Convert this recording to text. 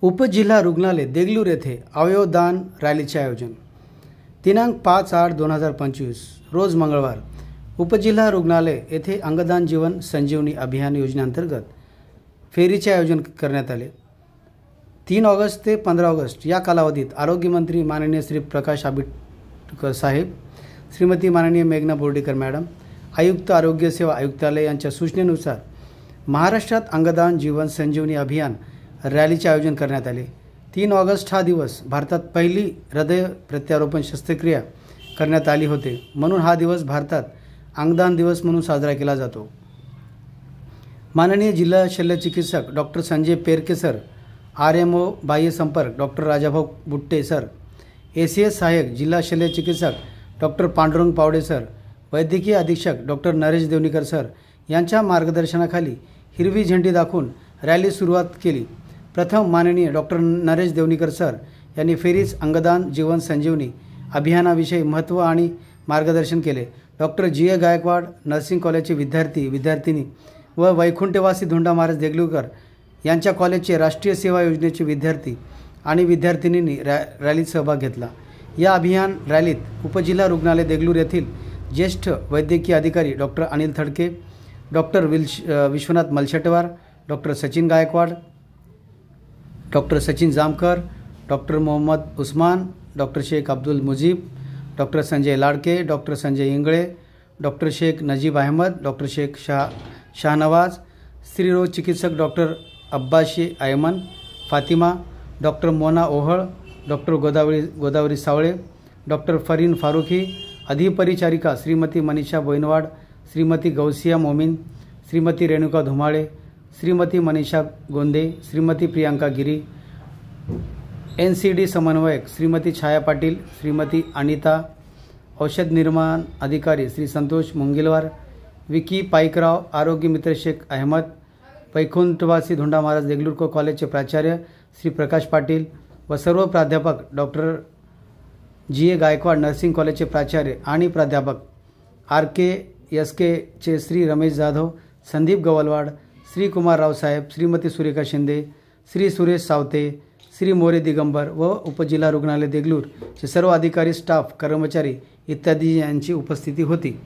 उपजिल्हा रुग्णालय देगलूर येथे अवयवदान रॅलीचे आयोजन दिनांक 5/8/2025 रोज मंगळवार उपजिल्हा रुग्णालय येथे अंगदान जीवन संजीवनी अभियान योजनेअंतर्गत फेरीचे आयोजन करण्यात आले। 3 ऑगस्ट ते 15 ऑगस्ट या कालावधीत आरोग्यमंत्री माननीय श्री प्रकाश आंबेडकर साहेब, श्रीमती माननीय मेघना बोर्डीकर मॅडम, आयुक्त आरोग्य सेवा आयुक्तालय यांच्या सूचनेनुसार महाराष्ट्रात अंगदान जीवन संजीवनी अभियान रॅलीचे आयोजन करण्यात आले। 3 ऑगस्ट हा दिवस भारतात पहिली हृदय प्रत्यारोपण शस्त्रक्रिया करण्यात आली होते, म्हणून हा दिवस भारतात अंगदान दिवस म्हणून साजरा केला जातो। माननीय जिल्हा शल्यचिकित्सक डॉक्टर संजय पेरके सर, RMO बाह्य संपर्क डॉक्टर राजाभाऊ बुट्टे सर, ACS सहाय्यक जिल्हा शल्यचिकित्सक डॉक्टर पांडुरंग पावडे सर, वैद्यकीय अधीक्षक डॉक्टर नरेश देवनीकर सर यांच्या मार्गदर्शनाखाली हिरवी झेंडी दाखवून रॅली सुरुवात केली। प्रथम माननीय डॉक्टर नरेश देवनीकर सर यांनी फेरीज अंगदान जीवन संजीवनी अभियानाविषयी महत्त्व आणि मार्गदर्शन केले। डॉक्टर GA गायकवाड नर्सिंग कॉलेजचे विद्यार्थी व वैकुंठवासी धोंडा महाराज देगलूरकर यांच्या कॉलेजचे राष्ट्रीय सेवा योजनेचे विद्यार्थी आणि विद्यार्थिनींनी रॅलीत सहभाग घेतला। या अभियान रॅलीत उपजिल्हा रुग्णालय देगलूर येथील ज्येष्ठ वैद्यकीय अधिकारी doctor Anil Thadke, doctor Vishwanath Malshetwar, doctor Sachin Gaikwad, doctor Sachin Jamkar, doctor Mohammed Usman, doctor Sheikh Abdul Mujeeb, doctor Sanjay Ladke, doctor Sanjay Ingale, doctor Sheikh Najeeb Ahmed, doctor Sheikh Shahnawaz, स्त्रीरोग चिकित्सक doctor Abbasi Ayman Fatima, doctor Mona Ohal, doctor Godavari Savale, doctor Fareen Farooqui, अधिपरिचारिका श्रीमती मनीषा बोइनवाड, श्रीमती गौसिया मोमीन, श्रीमती रेणुका धुमाळे, श्रीमती मनीषा गोंदे, श्रीमती प्रियांका गिरी, NCD समन्वयक श्रीमती छाया पाटील, श्रीमती अनिता, औषध निर्माण अधिकारी श्री संतोष मुंगिलवार, विकी पाईकराव, आरोग्य मित्र शेख अहमद, वैकुंठवासी धोंडा महाराज देगलूरकर कॉलेजचे प्राचार्य श्री प्रकाश पाटील व सर्व प्राध्यापक, डॉक्टर GA गायकवाड नर्सिंग कॉलेजचे प्राचार्य आणि प्राध्यापक, RKSK चे श्री रमेश जाधव, संदीप गवलवाड, श्री कुमार रावसाहेब, श्रीमती सुरेखा शिंदे, श्री सुरेश सावते, श्री मोरे दिगंबर व उपजिल्हा रुग्णालय देगलूर चे सर्व अधिकारी, स्टाफ, कर्मचारी इत्यादी यांची उपस्थिती होती।